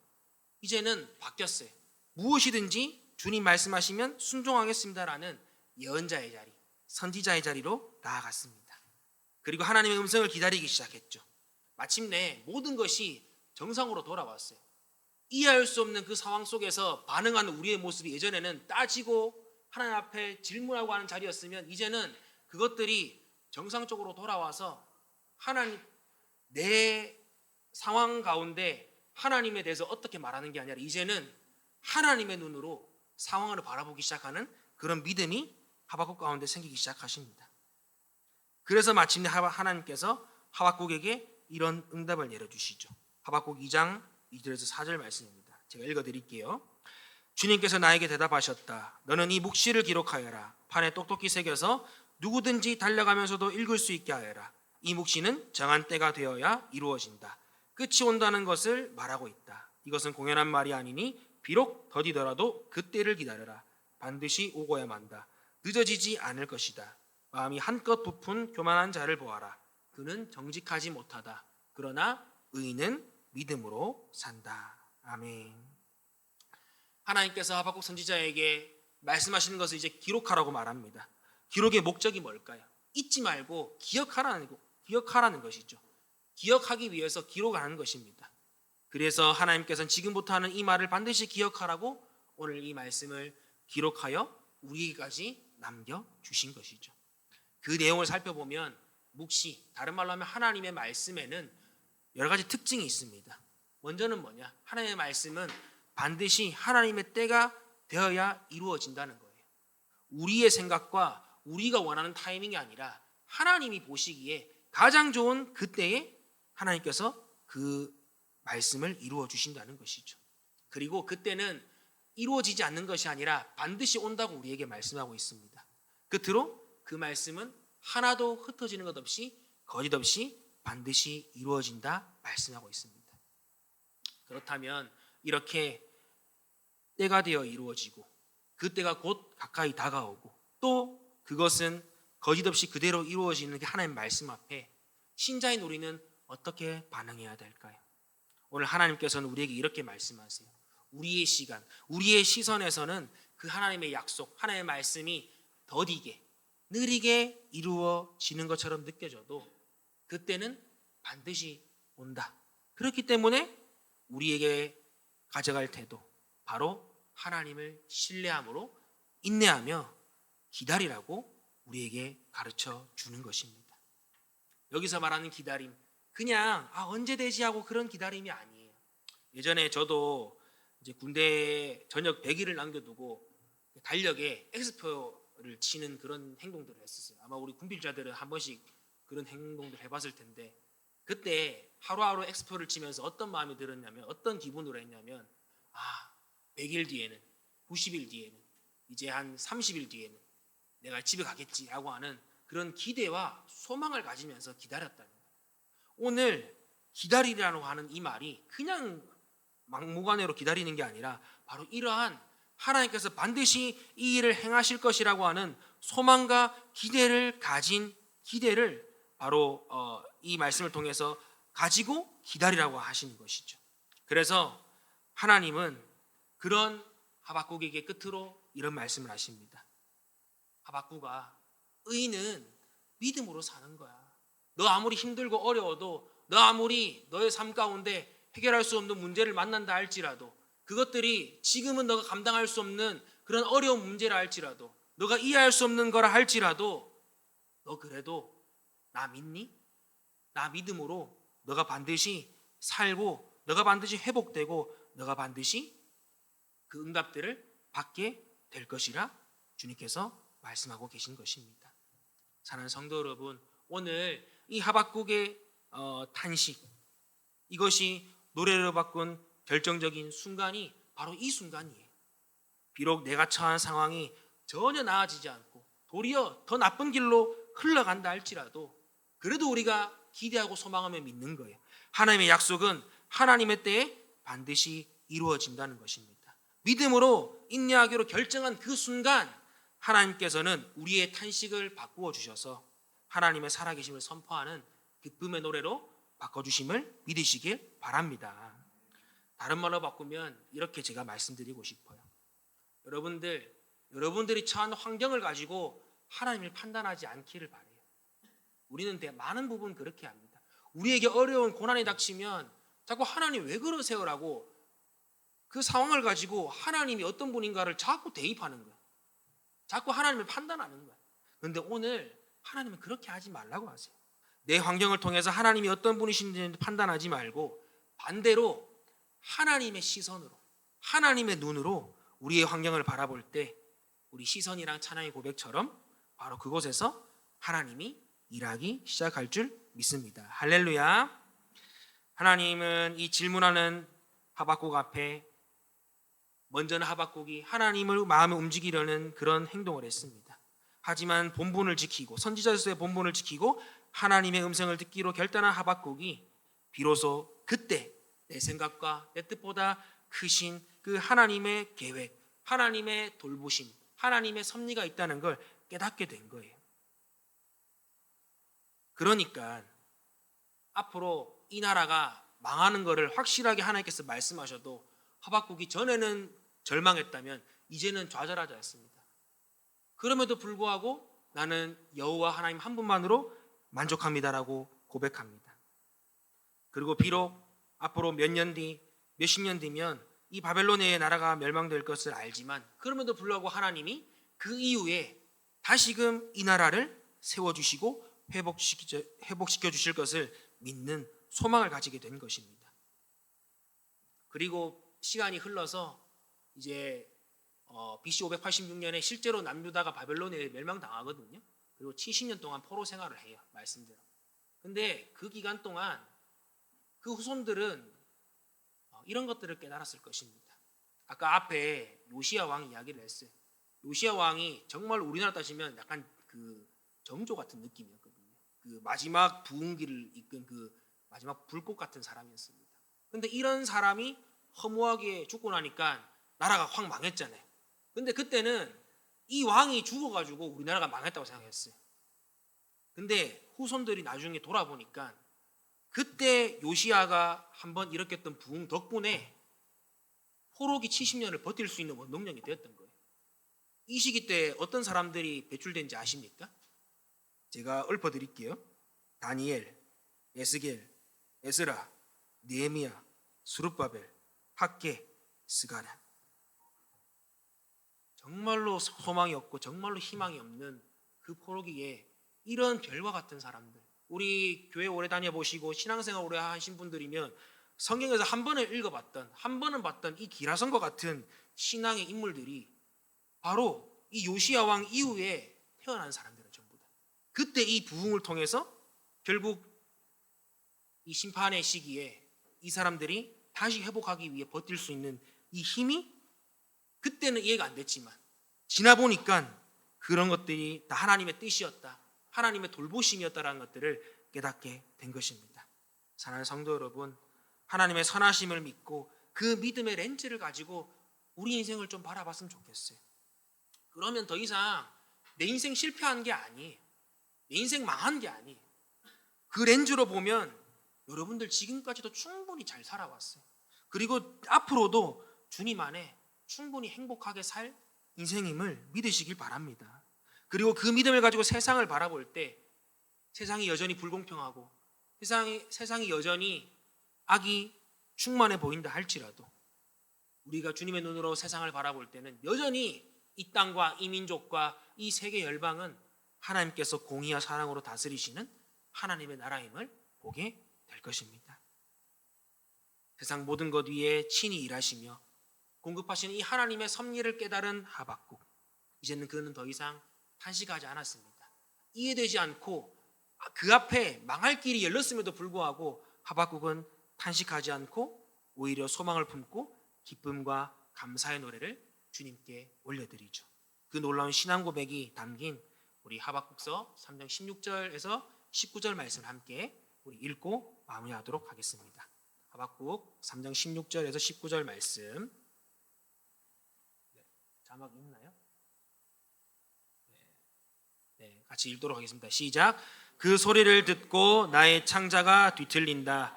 이제는 바뀌었어요. 무엇이든지 주님 말씀하시면 순종하겠습니다라는 예언자의 자리, 선지자의 자리로 나아갔습니다. 그리고 하나님의 음성을 기다리기 시작했죠. 마침내 모든 것이 정상으로 돌아왔어요. 이해할 수 없는 그 상황 속에서 반응하는 우리의 모습이 예전에는 따지고 하나님 앞에 질문하고 하는 자리였으면 이제는 그것들이 정상적으로 돌아와서 하나님, 내 상황 가운데 하나님에 대해서 어떻게 말하는 게 아니라 이제는 하나님의 눈으로 상황을 바라보기 시작하는 그런 믿음이 하박국 가운데 생기기 시작하십니다. 그래서 마침내 하나님께서 하박국에게 이런 응답을 내려주시죠. 하박국 2장 2절에서 4절 말씀입니다. 제가 읽어드릴게요. 주님께서 나에게 대답하셨다. 너는 이 묵시를 기록하여라. 판에 똑똑히 새겨서 누구든지 달려가면서도 읽을 수 있게 하여라. 이 묵시는 정한 때가 되어야 이루어진다. 끝이 온다는 것을 말하고 있다. 이것은 공연한 말이 아니니 비록 더디더라도 그때를 기다려라. 반드시 오고야 만다. 늦어지지 않을 것이다. 마음이 한껏 부푼 교만한 자를 보아라. 그는 정직하지 못하다. 그러나 의인은 믿음으로 산다. 아멘. 하나님께서 하박국 선지자에게 말씀하시는 것을 이제 기록하라고 말합니다. 기록의 목적이 뭘까요? 잊지 말고 기억하라는 것이죠. 기억하기 위해서 기록하는 것입니다. 그래서 하나님께서는 지금부터 하는 이 말을 반드시 기억하라고 오늘 이 말씀을 기록하여 우리에게까지 남겨주신 것이죠. 그 내용을 살펴보면 묵시, 다른 말로 하면 하나님의 말씀에는 여러 가지 특징이 있습니다. 먼저는 뭐냐? 하나님의 말씀은 반드시 하나님의 때가 되어야 이루어진다는 거예요. 우리의 생각과 우리가 원하는 타이밍이 아니라 하나님이 보시기에 가장 좋은 그때에 하나님께서 그 말씀을 이루어 주신다는 것이죠. 그리고 그때는 이루어지지 않는 것이 아니라 반드시 온다고 우리에게 말씀하고 있습니다. 끝으로 그 말씀은 하나도 흩어지는 것 없이 거짓 없이 반드시 이루어진다 말씀하고 있습니다. 그렇다면 이렇게 때가 되어 이루어지고 그 때가 곧 가까이 다가오고 또 그것은 거짓 없이 그대로 이루어지는 게 하나님의 말씀 앞에 신자인 우리는 어떻게 반응해야 될까요? 오늘 하나님께서는 우리에게 이렇게 말씀하세요. 우리의 시간, 우리의 시선에서는 그 하나님의 약속, 하나님의 말씀이 더디게, 느리게 이루어지는 것처럼 느껴져도 그때는 반드시 온다. 그렇기 때문에 우리에게 가져갈 태도, 바로 하나님을 신뢰함으로 인내하며 기다리라고 우리에게 가르쳐 주는 것입니다. 여기서 말하는 기다림, 그냥 언제 되지 하고 그런 기다림이 아니에요. 예전에 저도 이제 군대 전역 100일을 남겨두고 달력에 X표를 치는 그런 행동들을 했었어요. 아마 우리 군필자들은 한 번씩 그런 행동들 해봤을 텐데 그때 하루하루 엑스포를 치면서 어떤 마음이 들었냐면, 어떤 기분으로 했냐면, 100일 뒤에는, 90일 뒤에는, 이제 한 30일 뒤에는 내가 집에 가겠지라고 하는 그런 기대와 소망을 가지면서 기다렸다는 거예요. 오늘 기다리라고 하는 이 말이 그냥 막무가내로 기다리는 게 아니라 바로 이러한 하나님께서 반드시 이 일을 행하실 것이라고 하는 소망과 기대를 가진 기대를 바로 이 말씀을 통해서 가지고 기다리라고 하시는 것이죠. 그래서 하나님은 그런 하박국에게 끝으로 이런 말씀을 하십니다. 하박국아, 의인은 믿음으로 사는 거야. 너 아무리 힘들고 어려워도, 너 아무리 너의 삶 가운데 해결할 수 없는 문제를 만난다 할지라도, 그것들이 지금은 너가 감당할 수 없는 그런 어려운 문제라 할지라도, 너가 이해할 수 없는 거라 할지라도, 너 그래도 나 믿니? 나 믿음으로 너가 반드시 살고, 너가 반드시 회복되고, 너가 반드시 그 응답들을 받게 될 것이라 주님께서 말씀하고 계신 것입니다. 사랑하는 성도 여러분, 오늘 이 하박국의 탄식, 이것이 노래로 바꾼 결정적인 순간이 바로 이 순간이에요. 비록 내가 처한 상황이 전혀 나아지지 않고 도리어 더 나쁜 길로 흘러간다 할지라도 그래도 우리가 기대하고 소망하며 믿는 거예요. 하나님의 약속은 하나님의 때에 반드시 이루어진다는 것입니다. 믿음으로 인내하기로 결정한 그 순간 하나님께서는 우리의 탄식을 바꾸어 주셔서 하나님의 살아계심을 선포하는 기쁨의 노래로 바꿔주심을 믿으시길 바랍니다. 다른 말로 바꾸면 이렇게 제가 말씀드리고 싶어요. 여러분들이 처한 환경을 가지고 하나님을 판단하지 않기를 바라요. 우리는 많은 부분 그렇게 합니다. 우리에게 어려운 고난이 닥치면 자꾸 하나님 왜 그러세요라고 그 상황을 가지고 하나님이 어떤 분인가를 자꾸 대입하는 거예요. 자꾸 하나님을 판단하는 거예요. 그런데 오늘 하나님은 그렇게 하지 말라고 하세요. 내 환경을 통해서 하나님이 어떤 분이신지 판단하지 말고 반대로 하나님의 시선으로, 하나님의 눈으로 우리의 환경을 바라볼 때 우리 시선이랑 찬양의 고백처럼 바로 그곳에서 하나님이 일하기 시작할 줄 믿습니다. 할렐루야. 하나님은 이 질문하는 하박국 앞에 먼저는 하박국이 하나님을 마음을 움직이려는 그런 행동을 했습니다. 하지만 본분을 지키고 선지자로서의 본분을 지키고 하나님의 음성을 듣기로 결단한 하박국이 비로소 그때 내 생각과 내 뜻보다 크신 그 하나님의 계획, 하나님의 돌보심, 하나님의 섭리가 있다는 걸 깨닫게 된 거예요. 그러니까 앞으로 이 나라가 망하는 것을 확실하게 하나님께서 말씀하셔도 하박국이 전에는 절망했다면 이제는 좌절하지 않습니다. 그럼에도 불구하고 나는 여호와 하나님 한 분만으로 만족합니다라고 고백합니다. 그리고 비록 앞으로 몇 년 뒤, 몇십 년 뒤면 이 바벨론의 나라가 멸망될 것을 알지만 그럼에도 불구하고 하나님이 그 이후에 다시금 이 나라를 세워주시고 회복시켜 주실 것을 믿는 소망을 가지게 된 것입니다. 그리고 시간이 흘러서 이제 BC 586년에 실제로 남유다가 바벨론에 멸망당하거든요. 그리고 70년 동안 포로 생활을 해요. 말씀대로. 근데 그 기간 동안 그 후손들은 이런 것들을 깨달았을 것입니다. 아까 앞에 요시야 왕 이야기를 했어요. 요시야 왕이 정말 우리나라 따지면 약간 그 정조 같은 느낌이었거든요. 그 마지막 부흥기를 이끈 그 마지막 불꽃 같은 사람이었습니다. 근데 이런 사람이 허무하게 죽고 나니까 나라가 확 망했잖아요. 근데 그때는 이 왕이 죽어가지고 우리나라가 망했다고 생각했어요. 근데 후손들이 나중에 돌아보니까 그때 요시야가 한번 일으켰던 부흥 덕분에 포로기 70년을 버틸 수 있는 원동력이 되었던 거예요. 이 시기 때 어떤 사람들이 배출된지 아십니까? 제가 읊어드릴게요. 다니엘, 에스겔, 에스라, 느헤미야, 스룹바벨, 학개, 스가랴. 정말로 소망이 없고 정말로 희망이 없는 그 포로기에 이런 별과 같은 사람들, 우리 교회 오래 다녀보시고 신앙생활 오래 하신 분들이면 성경에서 한 번을 읽어봤던, 한 번은 봤던 이 기라성과 같은 신앙의 인물들이 바로 이 요시야 왕 이후에 태어난 사람들은 전부 다. 그때 이 부흥을 통해서 결국 이 심판의 시기에 이 사람들이 다시 회복하기 위해 버틸 수 있는 이 힘이 그때는 이해가 안 됐지만 지나보니까 그런 것들이 다 하나님의 뜻이었다, 하나님의 돌보심이었다라는 것들을 깨닫게 된 것입니다. 사랑하는 성도 여러분, 하나님의 선하심을 믿고 그 믿음의 렌즈를 가지고 우리 인생을 좀 바라봤으면 좋겠어요. 그러면 더 이상 내 인생 실패한 게 아니에요. 내 인생 망한 게 아니에요. 그 렌즈로 보면 여러분들 지금까지도 충분히 잘 살아왔어요. 그리고 앞으로도 주님 안에 충분히 행복하게 살 인생임을 믿으시길 바랍니다. 그리고 그 믿음을 가지고 세상을 바라볼 때 세상이 여전히 불공평하고 세상이 여전히 악이 충만해 보인다 할지라도 우리가 주님의 눈으로 세상을 바라볼 때는 여전히 이 땅과 이 민족과 이 세계 열방은 하나님께서 공의와 사랑으로 다스리시는 하나님의 나라임을 보게 될 것입니다. 세상 모든 것 위에 친히 일하시며 공급하시는 이 하나님의 섭리를 깨달은 하박국, 이제는 그는 더 이상 탄식하지 않았습니다. 이해되지 않고 그 앞에 망할 길이 열렸음에도 불구하고 하박국은 탄식하지 않고 오히려 소망을 품고 기쁨과 감사의 노래를 주님께 올려드리죠. 그 놀라운 신앙 고백이 담긴 우리 하박국서 3장 16절에서 19절 말씀을 함께 우리 읽고 마무리하도록 하겠습니다. 하박국 3장 16절에서 19절 말씀. 자막 있나요? 네, 같이 읽도록 하겠습니다. 시작. 그 소리를 듣고 나의 창자가 뒤틀린다.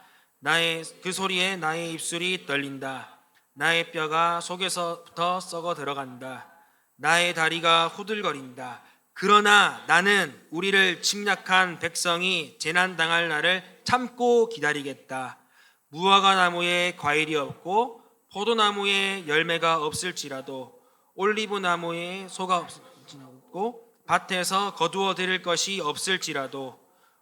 그 소리에 나의 입술이 떨린다. 나의 뼈가 속에서부터 썩어 들어간다. 나의 다리가 후들거린다. 그러나 나는 우리를 침략한 백성이 재난당할 날을 참고 기다리겠다. 무화과 나무에 과일이 없고 포도나무에 열매가 없을지라도 올리브 나무에 소가 없고 밭에서 거두어 들일 것이 없을지라도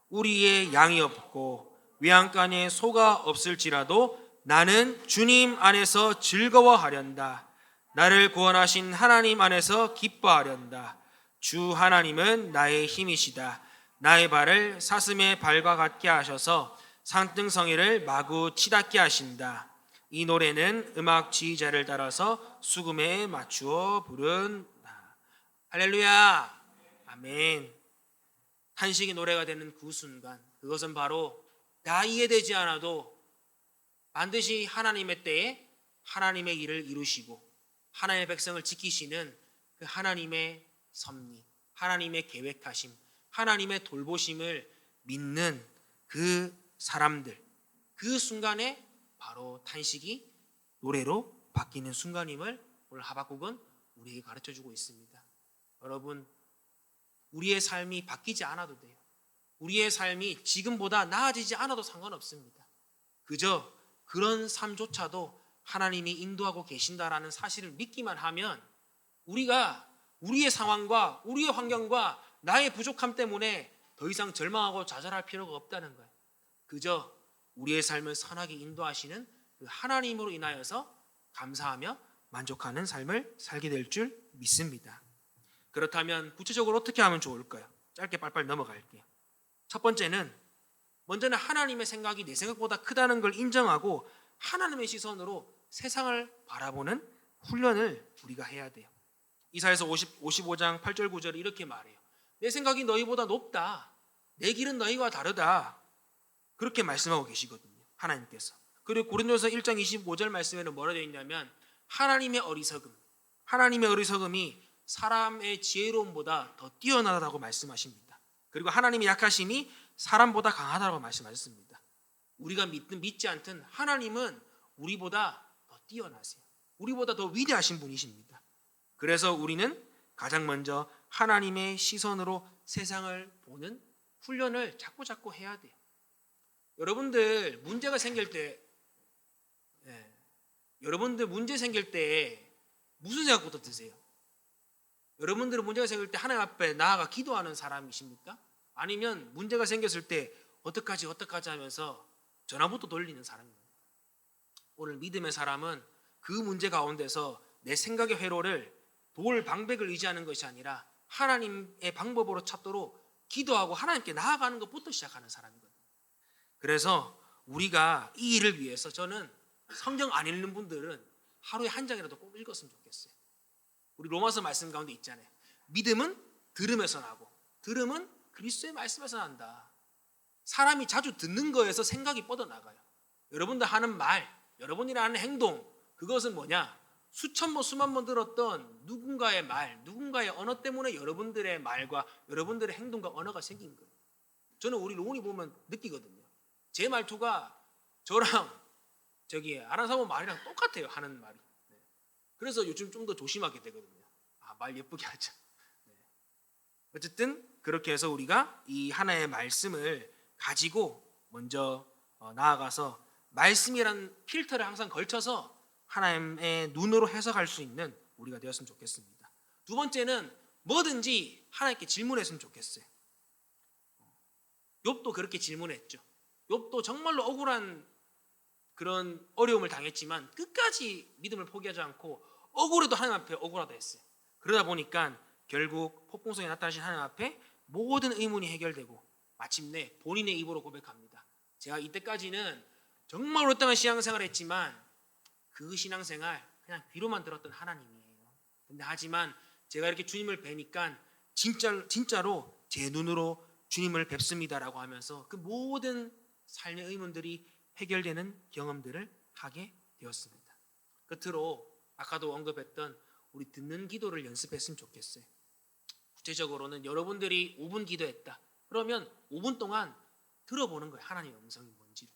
우리의 양이 없고 외양간에 소가 없을지라도 나는 주님 안에서 즐거워하련다. 나를 구원하신 하나님 안에서 기뻐하련다. 주 하나님은 나의 힘이시다. 나의 발을 사슴의 발과 같게 하셔서 산등성이를 마구 치닫게 하신다. 이 노래는 음악 지휘자를 따라서 수금에 맞추어 부른다. 할렐루야. 아멘. 탄식의 노래가 되는 그 순간, 그것은 바로 다 이해되지 않아도 반드시 하나님의 때에 하나님의 일을 이루시고 하나님의 백성을 지키시는 그 하나님의 섭리, 하나님의 계획하심, 하나님의 돌보심을 믿는 그 사람들, 그 순간에 바로 탄식이 노래로 바뀌는 순간임을 오늘 하박국은 우리에게 가르쳐주고 있습니다. 여러분, 우리의 삶이 바뀌지 않아도 돼요. 우리의 삶이 지금보다 나아지지 않아도 상관없습니다. 그저 그런 삶조차도 하나님이 인도하고 계신다라는 사실을 믿기만 하면 우리가 우리의 상황과 우리의 환경과 나의 부족함 때문에 더 이상 절망하고 좌절할 필요가 없다는 거예요. 그저 우리의 삶을 선하게 인도하시는 그 하나님으로 인하여서 감사하며 만족하는 삶을 살게 될 줄 믿습니다. 그렇다면 구체적으로 어떻게 하면 좋을까요? 짧게 빨빨 넘어갈게요. 첫 번째는 먼저는 하나님의 생각이 내 생각보다 크다는 걸 인정하고 하나님의 시선으로 세상을 바라보는 훈련을 우리가 해야 돼요. 이사야서 55장 8절 9절이 이렇게 말해요. 내 생각이 너희보다 높다. 내 길은 너희와 다르다. 그렇게 말씀하고 계시거든요, 하나님께서. 그리고 고린도서 1장 25절 말씀에는 뭐라 되어 있냐면 하나님의 어리석음이 사람의 지혜로움보다 더 뛰어나다고 말씀하십니다. 그리고 하나님의 약하심이 사람보다 강하다고 말씀하셨습니다. 우리가 믿든 믿지 않든 하나님은 우리보다 더 뛰어나세요. 우리보다 더 위대하신 분이십니다. 그래서 우리는 가장 먼저 하나님의 시선으로 세상을 보는 훈련을 자꾸 해야 돼요. 여러분들 문제가 생길 때 무슨 생각부터 드세요? 여러분들은 문제가 생길 때 하나님 앞에 나아가 기도하는 사람이십니까? 아니면 문제가 생겼을 때 어떡하지 하면서 전화부터 돌리는 사람입니다. 오늘 믿음의 사람은 그 문제 가운데서 내 생각의 회로를 도울 방백을 의지하는 것이 아니라 하나님의 방법으로 찾도록 기도하고 하나님께 나아가는 것부터 시작하는 사람이거든요. 그래서 우리가 이 일을 위해서 저는 성경 안 읽는 분들은 하루에 한 장이라도 꼭 읽었으면 좋겠어요. 우리 로마서 말씀 가운데 있잖아요. 믿음은 들음에서 나고 들음은 그리스도의 말씀에서 난다. 사람이 자주 듣는 거에서 생각이 뻗어나가요. 여러분들 하는 말, 여러분이 하는 행동, 그것은 뭐냐? 수천 번, 수만 번 들었던 누군가의 말, 누군가의 언어 때문에 여러분들의 말과 여러분들의 행동과 언어가 생긴 거예요. 저는 우리 로운이 보면 느끼거든요. 제 말투가 저랑 아란사모 말이랑 똑같아요. 하는 말이. 네. 그래서 요즘 좀 더 조심하게 되거든요. 말 예쁘게 하자. 네. 어쨌든 그렇게 해서 우리가 이 하나의 말씀을 가지고 먼저 나아가서 말씀이란 필터를 항상 걸쳐서 하나님의 눈으로 해석할 수 있는 우리가 되었으면 좋겠습니다. 두 번째는 뭐든지 하나님께 질문했으면 좋겠어요. 욥도 그렇게 질문했죠. 욥도 정말로 억울한 그런 어려움을 당했지만 끝까지 믿음을 포기하지 않고 억울해도 하나님 앞에 억울하다 했어요. 그러다 보니까 결국 폭풍성에 나타나신 하나님 앞에 모든 의문이 해결되고 마침내 본인의 입으로 고백합니다. 제가 이때까지는 정말 오랫동안 신앙생활을 했지만 그 신앙생활 그냥 귀로만 들었던 하나님이에요. 근데 하지만 제가 이렇게 주님을 뵈니까 진짜로 제 눈으로 주님을 뵙습니다라고 하면서 그 모든 삶의 의문들이 해결되는 경험들을 하게 되었습니다. 끝으로 아까도 언급했던 우리 듣는 기도를 연습했으면 좋겠어요. 구체적으로는 여러분들이 5분 기도했다. 그러면 5분 동안 들어보는 거예요. 하나님의 음성이 뭔지를.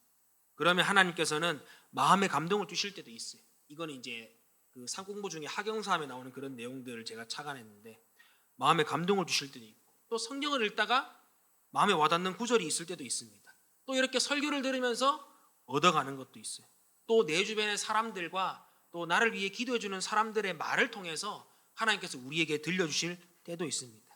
그러면 하나님께서는 마음의 감동을 주실 때도 있어요. 이거는 이제 그 상공부 중에 하경사함에 나오는 그런 내용들을 제가 착안했는데 마음의 감동을 주실 때도 있고 또 성경을 읽다가 마음에 와닿는 구절이 있을 때도 있습니다. 또 이렇게 설교를 들으면서 얻어가는 것도 있어요. 또 내 주변의 사람들과 또 나를 위해 기도해주는 사람들의 말을 통해서 하나님께서 우리에게 들려주실 때도 있습니다.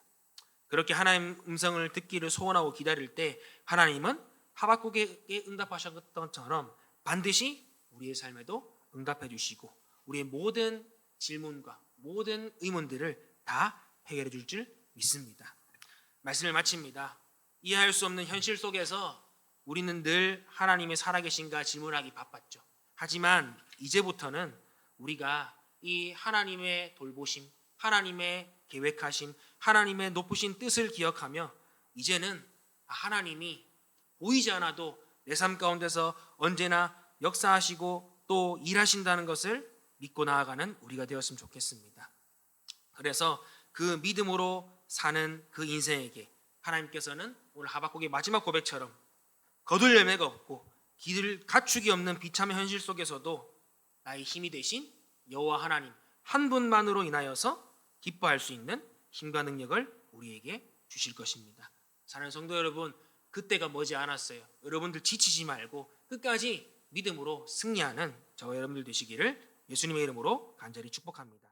그렇게 하나님 음성을 듣기를 소원하고 기다릴 때 하나님은 하박국에게 응답하셨던 것처럼 반드시 우리의 삶에도 응답해 주시고 우리의 모든 질문과 모든 의문들을 다 해결해 줄 줄 믿습니다. 말씀을 마칩니다. 이해할 수 없는 현실 속에서 우리는 늘 하나님의 살아계신가 질문하기 바빴죠. 하지만 이제부터는 우리가 이 하나님의 돌보심, 하나님의 계획하심, 하나님의 높으신 뜻을 기억하며 이제는 하나님이 보이지 않아도 내 삶 가운데서 언제나 역사하시고 또 일하신다는 것을 믿고 나아가는 우리가 되었으면 좋겠습니다. 그래서 그 믿음으로 사는 그 인생에게 하나님께서는 오늘 하박국의 마지막 고백처럼 거둘 열매가 없고 길을 갖추기 없는 비참한 현실 속에서도 나의 힘이 되신 여호와 하나님 한 분만으로 인하여서 기뻐할 수 있는 힘과 능력을 우리에게 주실 것입니다. 사랑하는 성도 여러분, 그때가 머지 않았어요. 여러분들 지치지 말고 끝까지 믿음으로 승리하는 저와 여러분들 되시기를 예수님의 이름으로 간절히 축복합니다.